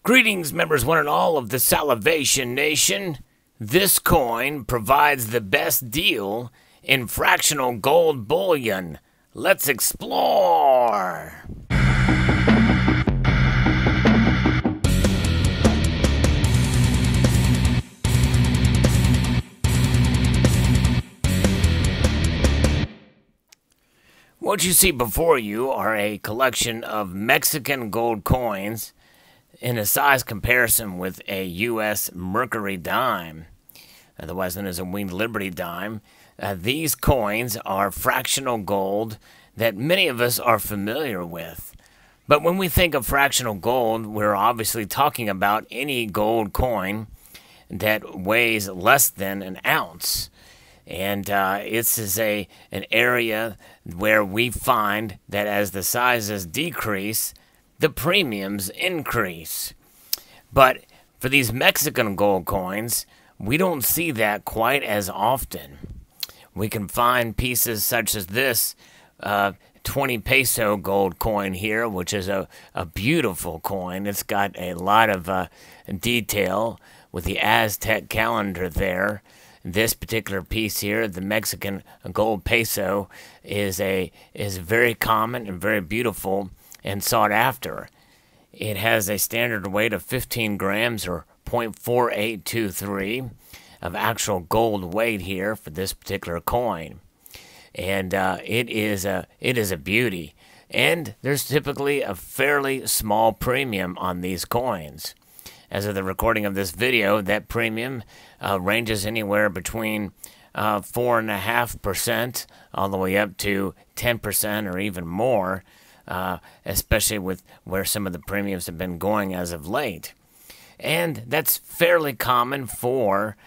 Greetings, members one and all of the Salivation Nation. This coin provides the best deal in fractional gold bullion. Let's explore! What you see before you are a collection of Mexican gold coins in a size comparison with a U.S. Mercury dime, otherwise known as a Winged Liberty dime. These coins are fractional gold that many of us are familiar with. But when we think of fractional gold, we're obviously talking about any gold coin that weighs less than an ounce. And this is an area where we find that as the sizes decrease, the premiums increase. But for these Mexican gold coins, we don't see that quite as often. We can find pieces such as this 20 peso gold coin here, which is a beautiful coin. It's got a lot of detail with the Aztec calendar there. This particular piece here, the Mexican gold peso, is very common and very beautiful and sought after. It has a standard weight of 15 grams or 0.4823 of actual gold weight here for this particular coin. And it is a beauty. And there's typically a fairly small premium on these coins. As of the recording of this video, that premium ranges anywhere between 4.5% all the way up to 10% or even more, especially with where some of the premiums have been going as of late. And that's fairly common for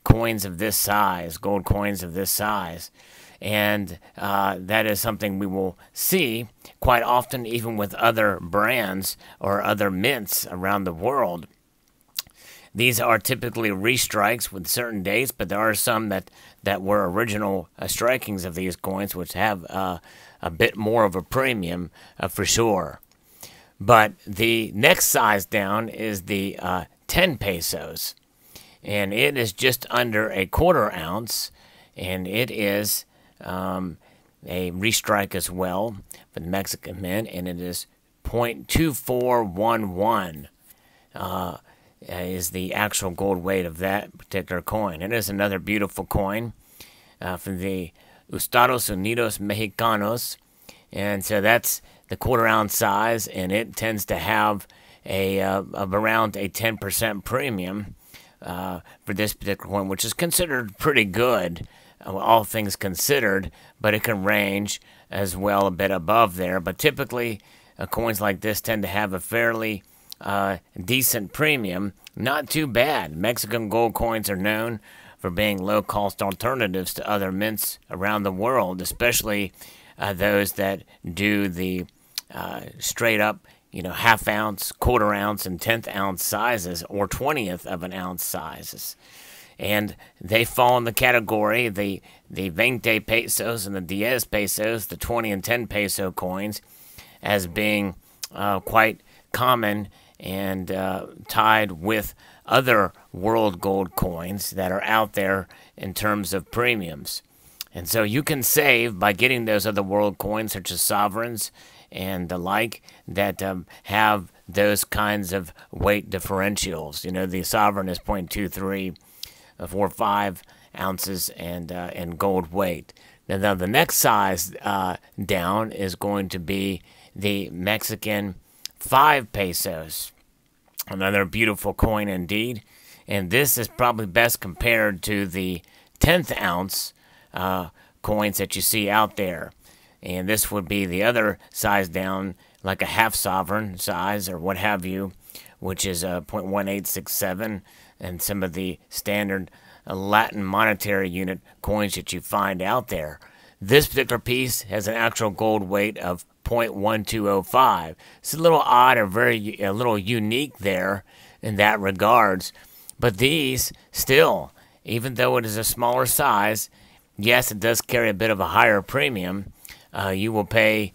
coins of this size, gold coins of this size. And that is something we will see quite often even with other brands or other mints around the world. These are typically restrikes with certain dates, but there are some that were original strikings of these coins, which have a bit more of a premium for sure. But the next size down is the 10 pesos, and it is just under a quarter ounce, and it is a restrike as well for the Mexican mint, and it is 0.2411 is the actual gold weight of that particular coin. It is another beautiful coin from the Estados Unidos Mexicanos, and so that's the quarter ounce size, and it tends to have of around a 10% premium for this particular coin, which is considered pretty good, all things considered, but it can range as well a bit above there. But typically, coins like this tend to have a fairly decent premium, not too bad. Mexican gold coins are known for being low-cost alternatives to other mints around the world, especially those that do the straight-up, half ounce, quarter ounce, and 10th ounce sizes, or 20th of an ounce sizes. And they fall in the category, the 20 pesos and the 10 pesos, the 20 and 10 peso coins, as being quite common and tied with other world gold coins that are out there in terms of premiums. And so you can save by getting those other world coins, such as sovereigns and the like, that have those kinds of weight differentials. The sovereign is 0.2345 ounces and gold weight. Now the next size down is going to be the Mexican 5 pesos. Another beautiful coin indeed. And this is probably best compared to the 10th ounce coins that you see out there. And this would be the other size down, like a half sovereign size or what have you, which is 0.1867, and some of the standard Latin monetary unit coins that you find out there. This particular piece has an actual gold weight of 0.1205. It's a little odd or a little unique there in that regards. But these still, even though it is a smaller size, yes, it does carry a bit of a higher premium. You will pay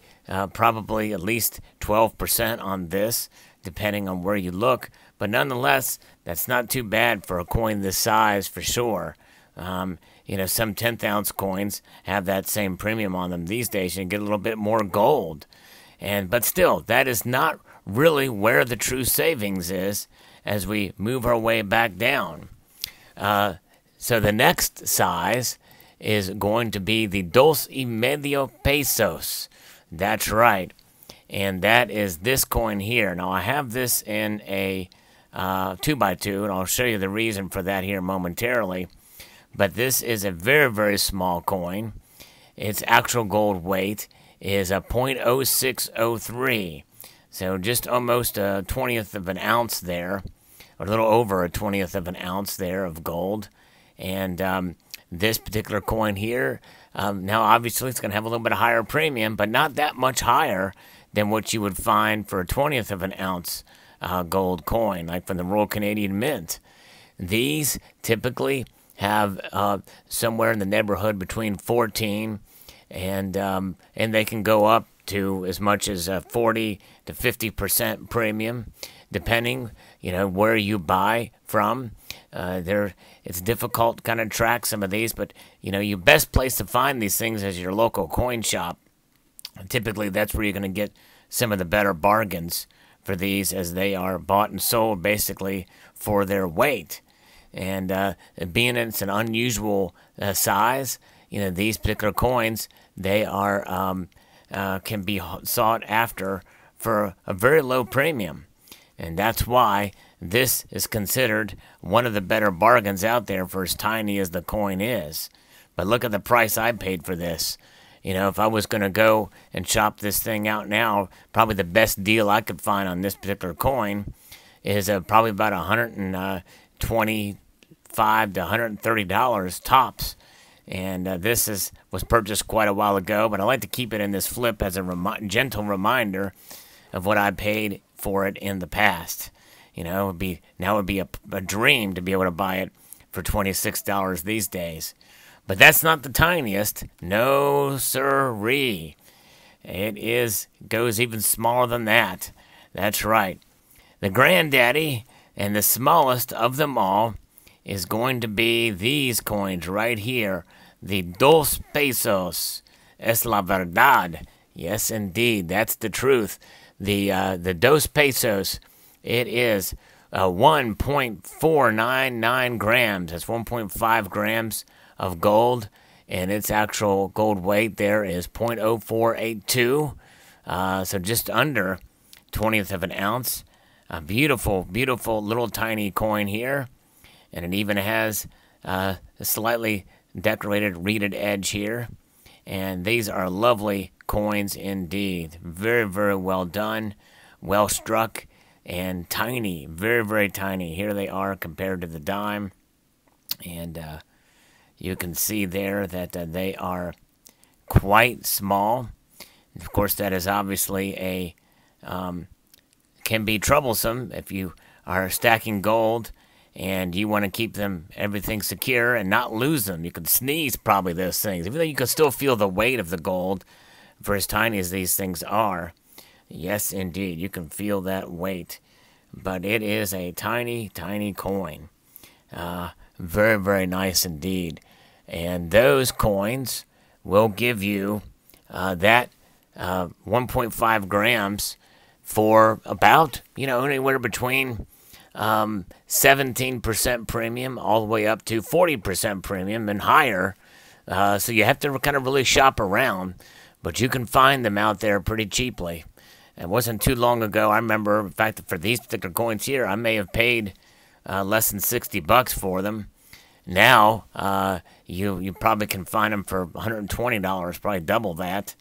probably at least 12% on this, depending on where you look. But nonetheless, that's not too bad for a coin this size for sure. You know, some 10th ounce coins have that same premium on them these days. You can get a little bit more gold. But still, that is not really where the true savings is as we move our way back down. So the next size is going to be the 2.5 pesos. That's right. And that is this coin here. Now, I have this in a 2x2, and I'll show you the reason for that here momentarily. But this is a very, very small coin. Its actual gold weight is a 0.0603. So just almost a 20th of an ounce there, or a little over a 20th of an ounce there of gold. And this particular coin here, now obviously it's going to have a little bit of higher premium, but not that much higher than what you would find for a 20th of an ounce gold coin, like from the Royal Canadian Mint. These typically have somewhere in the neighborhood between 14 and they can go up to as much as 40 to 50% premium, depending, you know, where you buy from. It's difficult to kind of track some of these, but you know, your best place to find these things is your local coin shop. Typically, that's where you're going to get some of the better bargains for these, as they are bought and sold basically for their weight. And being it's an unusual size, you know, these particular coins, they are can be sought after for a very low premium. And that's why this is considered one of the better bargains out there for as tiny as the coin is. But look at the price I paid for this. You know, if I was going to go and shop this thing out now, probably the best deal I could find on this particular coin is probably about $125 to $130 tops. And this was purchased quite a while ago, but I like to keep it in this flip as a gentle reminder of what I paid for it in the past. You know, it would be a dream to be able to buy it for $26 these days. But that's not the tiniest. No sirree. It goes even smaller than that. That's right. The granddaddy and the smallest of them all is going to be these coins right here. The 2 pesos. Es la verdad. Yes, indeed. That's the truth. The 2 pesos, it is 1.499 grams. That's 1.5 grams of gold, and its actual gold weight there is 0.0482, so just under 20th of an ounce. A beautiful, beautiful little tiny coin here, and it even has a slightly decorated reeded edge here. And these are lovely coins indeed. Very, very well done, well struck, and tiny, very, very tiny. Here they are compared to the dime, and you can see there that they are quite small. Of course, that is obviously can be troublesome if you are stacking gold and you want to keep everything secure and not lose them. You could sneeze probably those things, even though you can still feel the weight of the gold for as tiny as these things are. Yes, indeed, you can feel that weight. But it is a tiny, tiny coin. Very, very nice indeed. And those coins will give you that 1.5 grams for about, anywhere between 17% premium all the way up to 40% premium and higher. So you have to kind of really shop around, but you can find them out there pretty cheaply. It wasn't too long ago. I remember, in fact, for these particular coins here, I may have paid less than $60 for them. Now, you probably can find them for $120, probably double that.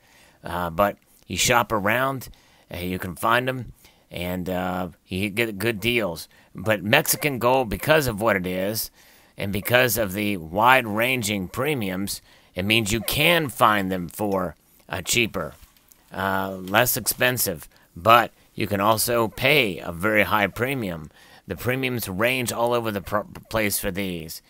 But you shop around, you can find them, and you get good deals. But Mexican gold, because of what it is, and because of the wide-ranging premiums, it means you can find them for cheaper, less expensive, but you can also pay a very high premium. The premiums range all over the place for these.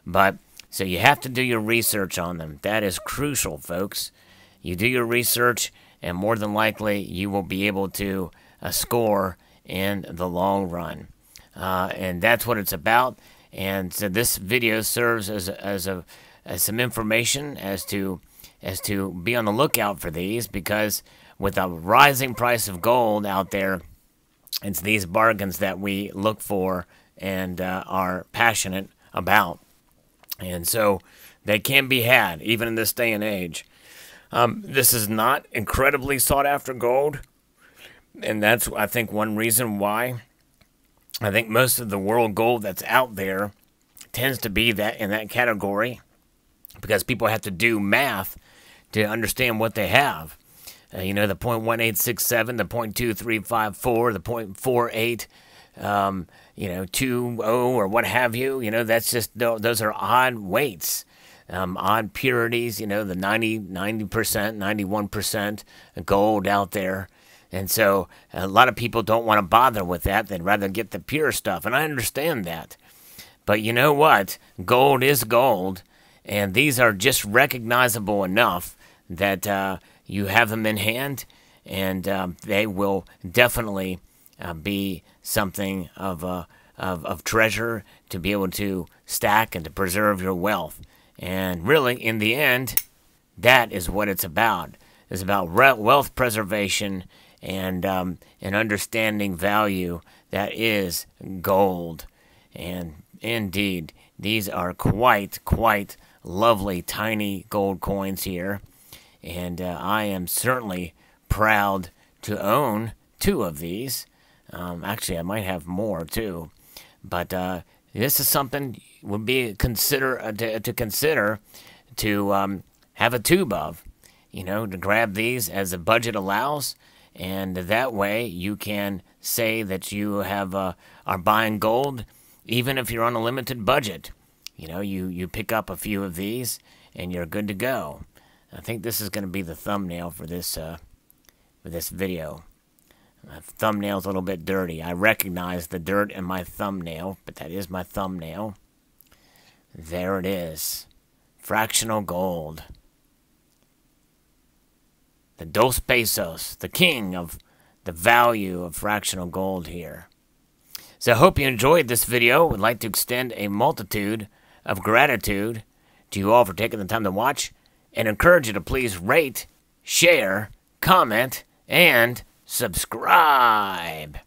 But so you have to do your research on them. That is crucial, folks. You do your research, and more than likely you will be able to score in the long run. And that's what it's about. And so this video serves as some information as to be on the lookout for these, because with a rising price of gold out there, it's these bargains that we look for and are passionate about. And so they can be had even in this day and age. This is not incredibly sought after gold, and that's, I think, one reason why. I think most of the world gold that's out there tends to be that in that category, because people have to do math to understand what they have. You know, the 0.1867, the 0.2354, the 0.48, you know, 20 or what have you. You know, that's just, those are odd weights, odd purities. You know, the 90%, 91% gold out there. And so a lot of people don't want to bother with that. They'd rather get the pure stuff, and I understand that. But you know what? Gold is gold, and these are just recognizable enough that you have them in hand, and they will definitely be something of treasure to be able to stack and to preserve your wealth. And really, in the end, that is what it's about. It's about wealth preservation and understanding value that is gold. And indeed, these are quite lovely tiny gold coins here. And I am certainly proud to own 2 of these. Actually, I might have more too. But this is something would be to consider to have a tube of. You know, to grab these as the budget allows, and that way you can say that you have are buying gold, even if you're on a limited budget. You know, you pick up a few of these, and you're good to go. I think this is going to be the thumbnail for this video. My thumbnail's a little bit dirty. I recognize the dirt in my thumbnail, but that is my thumbnail. There it is. Fractional gold. The 2 pesos, the king of the value of fractional gold here. So I hope you enjoyed this video. Would like to extend a multitude of gratitude to you all for taking the time to watch, and encourage you to please rate, share, comment, and subscribe.